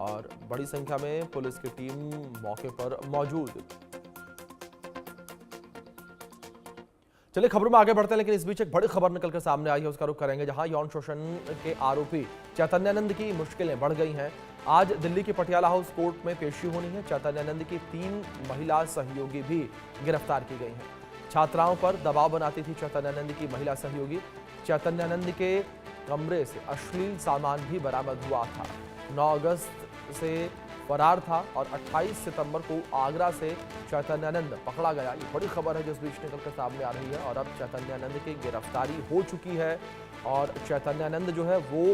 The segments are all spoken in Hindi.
और बड़ी संख्या में पुलिस की टीम मौके पर मौजूद। चलिए खबरों में आगे बढ़ते हैं, लेकिन इस बीच एक बड़ी खबर निकलकर सामने आई है, उसका रुख करेंगे, जहां यौन शोषण के आरोपी चैतन्यानंद की मुश्किलें बढ़ गई हैं। आज दिल्ली के पटियाला हाउस कोर्ट में पेशी होनी है। चैतन्यानंद की 3 महिला सहयोगी भी गिरफ्तार की गई हैं। छात्राओं पर दबाव बनाती थी चैतन्यानंद की महिला सहयोगी। चैतन्यानंद के कमरे से अश्लील सामान भी बरामद हुआ था। 9 अगस्त से फरार था और 28 सितंबर को आगरा से चैतन्यानंद पकड़ा गया। ये बड़ी खबर है जो इस बीच निकलकर सामने आ रही है और अब चैतन्यानंद की गिरफ्तारी हो चुकी है और चैतन्यानंद जो है वो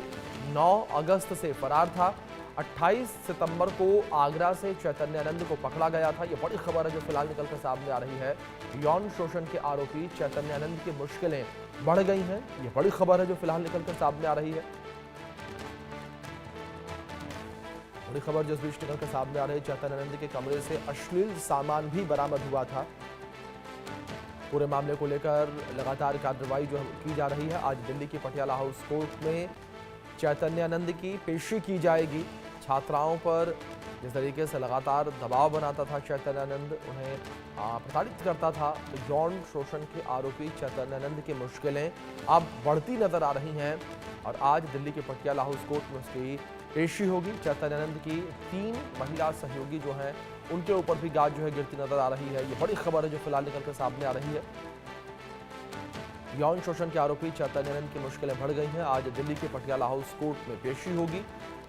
9 अगस्त से फरार था। 28 सितंबर को आगरा से चैतन्यानंद को पकड़ा गया था। ये बड़ी खबर है जो फिलहाल निकलकर सामने आ रही है। यौन शोषण के आरोपी चैतन्यानंद की मुश्किलें बढ़ गई हैं। ये बड़ी खबर है जो फिलहाल निकलकर सामने आ रही है। बड़ी खबर जो इस बीच निकलकर सामने आ रही है, चैतन्यानंद के कमरे से अश्लील सामान भी बरामद हुआ था। पूरे मामले को लेकर लगातार कार्रवाई जो की जा रही है। आज दिल्ली की पटियाला हाउस कोर्ट में चैतन्यानंद की पेशी की जाएगी। छात्राओं पर जिस तरीके से लगातार दबाव बनाता था चैतन्यानंद, उन्हें प्रताड़ित करता था, यौन शोषण के आरोपी चैतन्यानंद की मुश्किलें अब बढ़ती नजर आ रही हैं और आज दिल्ली के पटियाला हाउस कोर्ट में उसकी पेशी होगी। चैतन्यानंद की 3 महिला सहयोगी जो हैं उनके ऊपर भी गाज जो है गिरती नजर आ रही है। ये बड़ी खबर है जो फिलहाल निकलकर सामने आ रही है। यौन शोषण के आरोपी चैतन्यानंद की मुश्किलें बढ़ गई हैं। आज दिल्ली के पटियाला हाउस कोर्ट में पेशी होगी।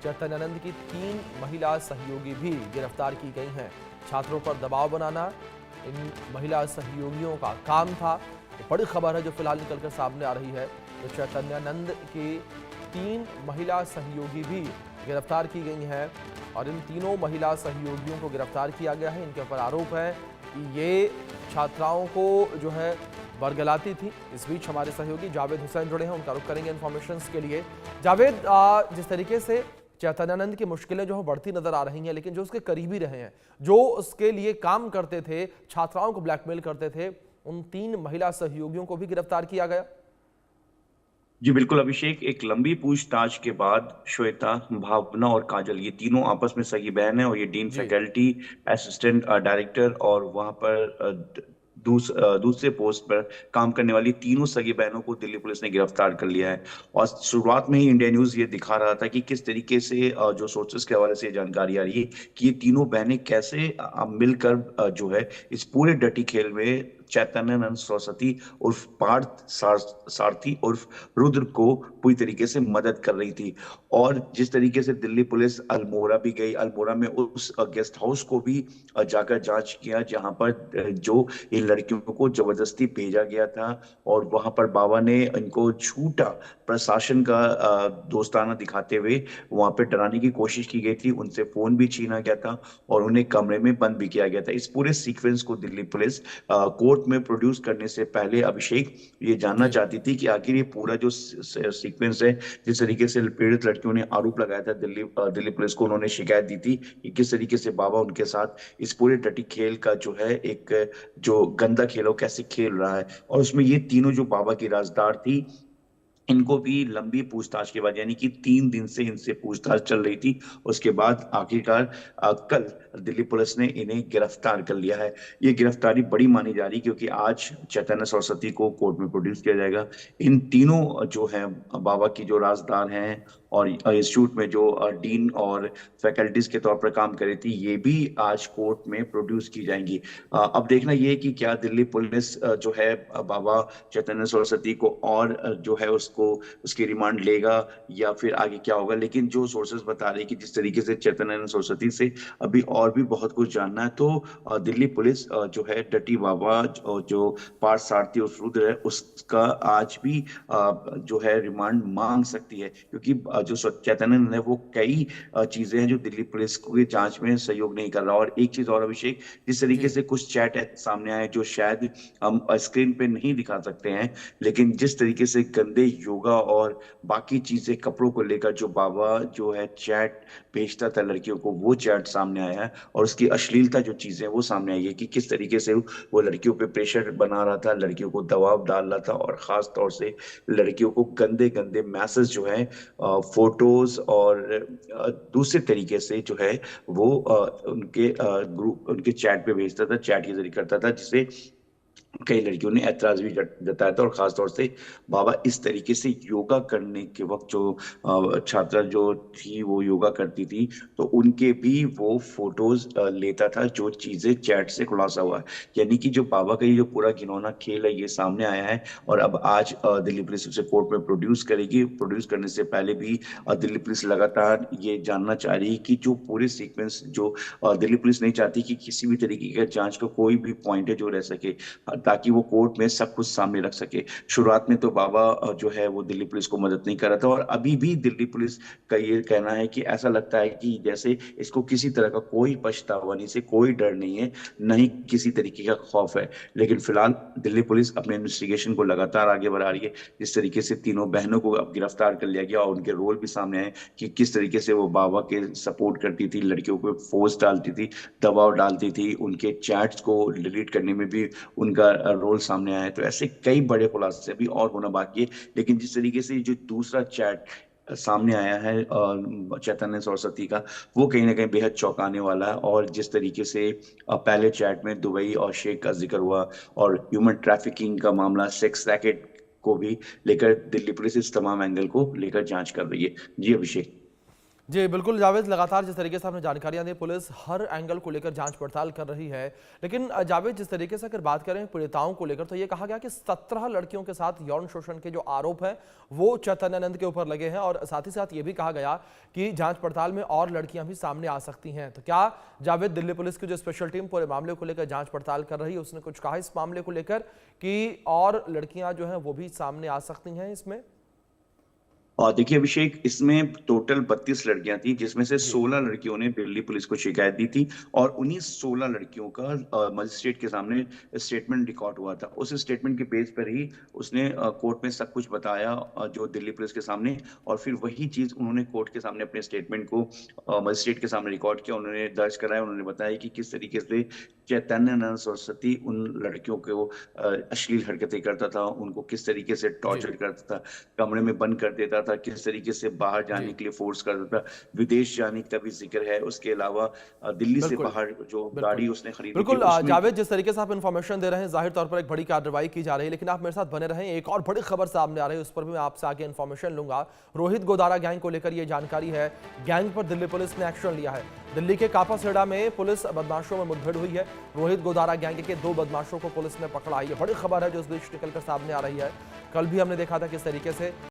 चैतन्यानंद की 3 महिला सहयोगी भी गिरफ्तार की गई हैं। छात्रों पर दबाव बनाना इन महिला सहयोगियों का काम था। ये बड़ी खबर है जो फिलहाल निकलकर सामने आ रही है। तो चैतन्यानंद की 3 महिला सहयोगी भी गिरफ्तार की गई हैं और इन तीनों महिला सहयोगियों को गिरफ्तार किया गया है। इनके ऊपर आरोप है कि ये छात्राओं को जो है बरगलाती थी। इस बीच हमारे सहयोगी जावेद हुसैन जुड़े हैं, उनका रुख करेंगे इन्फॉर्मेशन के लिए। जावेद, जिस तरीके से चैतन्यानंद की मुश्किलें जो है बढ़ती नजर आ रही हैं, लेकिन जो उसके करीबी रहे हैं, जो उसके लिए काम करते थे, छात्राओं को ब्लैकमेल करते थे, उन 3 महिला सहयोगियों को भी गिरफ्तार किया गया। जी बिल्कुल अभिषेक, एक लंबी पूछताछ के बाद श्वेता, भावना और काजल, ये तीनों आपस में सगी बहन है और ये डीन जी। फैकल्टी, असिस्टेंट डायरेक्टर और वहां पर दूसरे पोस्ट पर काम करने वाली तीनों सगी बहनों को दिल्ली पुलिस ने गिरफ्तार कर लिया है। और शुरुआत में ही इंडिया न्यूज ये दिखा रहा था कि किस तरीके से जो सोर्सेस के हवाले से ये जानकारी आ रही है कि ये तीनों बहनें कैसे मिलकर जो है इस पूरे डटी खेल में चैतन्यानंद सरस्वती उर्फ पार्थ सारथी उर्फ रुद्र को पूरी तरीके से मदद कर रही थी। और जिस तरीके से दिल्ली पुलिस अल्मोड़ा भी गई, अल्मोड़ा में उस गेस्ट हाउस को भी जाकर जांच किया जहां पर जो इन लड़कियों को जबरदस्ती भेजा गया था और वहां पर बाबा ने इनको झूठा प्रशासन का दोस्ताना दिखाते हुए वहां पे डराने की कोशिश की गई थी। उनसे फोन भी छीना गया था और उन्हें कमरे में बंद भी किया गया था। इस पूरे सीक्वेंस को दिल्ली पुलिस कोर्ट में प्रोड्यूस करने से पहले अभिषेक ये जानना जी। चाहती थी कि आखिर ये पूरा जो सीक्वेंस है, जिस तरीके से पीड़ित लड़कियों ने आरोप लगाया था दिल्ली पुलिस को, उन्होंने शिकायत दी थी कि किस तरीके से बाबा उनके साथ इस पूरे डटी खेल का जो है एक जो गंदा खेल हो कैसे खेल रहा है। और उसमें ये तीनों जो बाबा की राजदार थी, इनको भी लंबी पूछताछ के बाद, यानी कि 3 दिन से इनसे पूछताछ चल रही थी, उसके बाद आखिरकार कल दिल्ली पुलिस ने इन्हें गिरफ्तार कर लिया है। ये गिरफ्तारी बड़ी मानी जा रही क्योंकि आज चैतन्य सरस्वती को कोर्ट में प्रोड्यूस किया जाएगा। इन तीनों जो हैं बाबा की जो राजदार हैं और इंस्टीट्यूट में जो डीन और फैकल्टीज के तौर पर काम कर रही थी, ये भी आज कोर्ट में प्रोड्यूस की जाएंगी। अब देखना ये है कि क्या दिल्ली पुलिस जो है बाबा चैतन्य सरस्वती को और जो है उसको उसकी रिमांड लेगा या फिर आगे क्या होगा। लेकिन जो सोर्सेज बता रहे हैं कि जिस तरीके से चैतन्य सरस्वती से अभी और भी बहुत कुछ जानना है, तो दिल्ली पुलिस जो है डटी बाबा जो पार्थ सारथी और रुद्र है उसका आज भी जो है रिमांड मांग सकती है, क्योंकि जो चैतन्य है वो कई चीजें हैं जो दिल्ली पुलिस की जांच में सहयोग नहीं कर रहा। और एक चीज और अभिषेक, जिस तरीके जी। से कुछ चैट सामने आए जो शायद हम स्क्रीन पे नहीं दिखा सकते हैं, लेकिन जिस तरीके से गंदे योगा और बाकी चीजें कपड़ों को लेकर जो बाबा जो है चैट भेजता था लड़कियों को, वो चैट सामने आया है। और उसकी अश्लीलता जो चीजें वो सामने आई है कि किस तरीके से वो लड़कियों पे प्रेशर बना रहा था, लड़कियों को दबाव डाल रहा था, और खास तौर से लड़कियों को गंदे गंदे मैसेज जो है, फोटोज और दूसरे तरीके से जो है वो उनके ग्रुप उनके चैट पे भेजता था, चैट के जरिए करता था, जिसे कई लड़कियों ने ऐतराज भी जताया था। और खास तौर से बाबा इस तरीके से योगा करने के वक्त जो छात्रा जो थी वो योगा करती थी, तो उनके भी वो फोटोज लेता था, जो चीजें चैट से खुलासा हुआ है। यानी कि जो बाबा का ये जो पूरा घिनौना खेल है ये सामने आया है। और अब आज दिल्ली पुलिस उसे कोर्ट में प्रोड्यूस करेगी। प्रोड्यूस करने से पहले भी दिल्ली पुलिस लगातार ये जानना चाह रही है कि जो पूरे सीक्वेंस जो दिल्ली पुलिस नहीं चाहती कि किसी भी तरीके की जांच का कोई भी पॉइंट है जो रह सके, ताकि वो कोर्ट में सब कुछ सामने रख सके। शुरुआत में तो बाबा जो है वो दिल्ली पुलिस को मदद नहीं कर रहा था, और अभी भी दिल्ली पुलिस का ये कहना है कि ऐसा लगता है कि जैसे इसको किसी तरह का कोई पछतावा नहीं, से कोई डर नहीं है, न ही किसी तरीके का खौफ है। लेकिन फिलहाल दिल्ली पुलिस अपने इन्वेस्टिगेशन को लगातार आगे बढ़ा रही है। जिस तरीके से तीनों बहनों को अब गिरफ्तार कर लिया गया और उनके रोल भी सामने आए कि किस तरीके से वो बाबा के सपोर्ट करती थी, लड़कियों को फोर्स डालती थी, दबाव डालती थी, उनके चैट्स को डिलीट करने में भी उनका रोल सामने आया है। तो ऐसे कई बड़े खुलासे भी और होना बाकी है। लेकिन जिस तरीके से जो दूसरा चैट सामने आया है चैतन्य सरस्वती का, वो कहीं ना कहीं बेहद चौंकाने वाला है। और जिस तरीके से पहले चैट में दुबई और शेख का जिक्र हुआ, और ह्यूमन ट्रैफिकिंग का मामला, सेक्स रैकेट को भी लेकर दिल्ली पुलिस इस तमाम एंगल को लेकर जांच कर रही है। जी अभिषेक। जी बिल्कुल जावेद, लगातार जिस तरीके से आपने जानकारियां दी, पुलिस हर एंगल को लेकर जांच पड़ताल कर रही है। लेकिन जावेद, जिस तरीके से अगर बात करें पीड़िताओं को लेकर, तो ये कहा गया कि 17 लड़कियों के साथ यौन शोषण के जो आरोप हैं वो चैतन्यानंद के ऊपर लगे हैं, और साथ ही साथ ये भी कहा गया कि जांच पड़ताल में और लड़कियां भी सामने आ सकती हैं। तो क्या जावेद, दिल्ली पुलिस की जो स्पेशल टीम पूरे मामले को लेकर जांच पड़ताल कर रही है, उसने कुछ कहा इस मामले को लेकर कि और लड़कियां जो हैं वो भी सामने आ सकती हैं इसमें? और देखिए अभिषेक, इसमें टोटल 32 लड़कियां थी, जिसमें से जी 16 लड़कियों ने दिल्ली पुलिस को शिकायत दी थी। और उन्हीं 16 लड़कियों का मजिस्ट्रेट के सामने स्टेटमेंट रिकॉर्ड हुआ था। उस स्टेटमेंट के बेस पर ही उसने कोर्ट में सब कुछ बताया, जो दिल्ली पुलिस के सामने। और फिर वही चीज उन्होंने कोर्ट के सामने अपने स्टेटमेंट को मजिस्ट्रेट के सामने रिकॉर्ड किया, उन्होंने दर्ज कराया। उन्होंने बताया कि किस तरीके से चैतन्यानंद सरस्वती उन लड़कियों को अश्लील हरकतें करता था, उनको किस तरीके से जी टॉर्चर करता था, कमरे में बंद कर देता था, किस तरीके से बाहर जी जाने के लिए फोर्स करता था, विदेश जाने का भी जिक्र है। उसके अलावा दिल्ली से बिल्कुल बाहर जो बिल्कुल गाड़ी उसने खरीदी थी बिल्कुल उसमें। जावेद, जिस तरीके से आप इन्फॉर्मेशन दे रहे हैं, जाहिर तौर पर एक बड़ी कार्रवाई की जा रही है, लेकिन आप मेरे साथ बने रहें। एक और बड़ी खबर सामने आ रही है, उस पर भी मैं आपसे आगे इन्फॉर्मेशन लूंगा। रोहित गोदारा गैंग को लेकर यह जानकारी है, गैंग पर दिल्ली पुलिस ने एक्शन लिया है। दिल्ली के कापासेड़ा में पुलिस बदमाशों में मुठभेड़ हुई है। रोहित गोदारा गैंग के 2 बदमाशों को पुलिस ने पकड़ा है। ये बड़ी खबर है जो इस बीच निकलकर सामने आ रही है। कल भी हमने देखा था किस तरीके से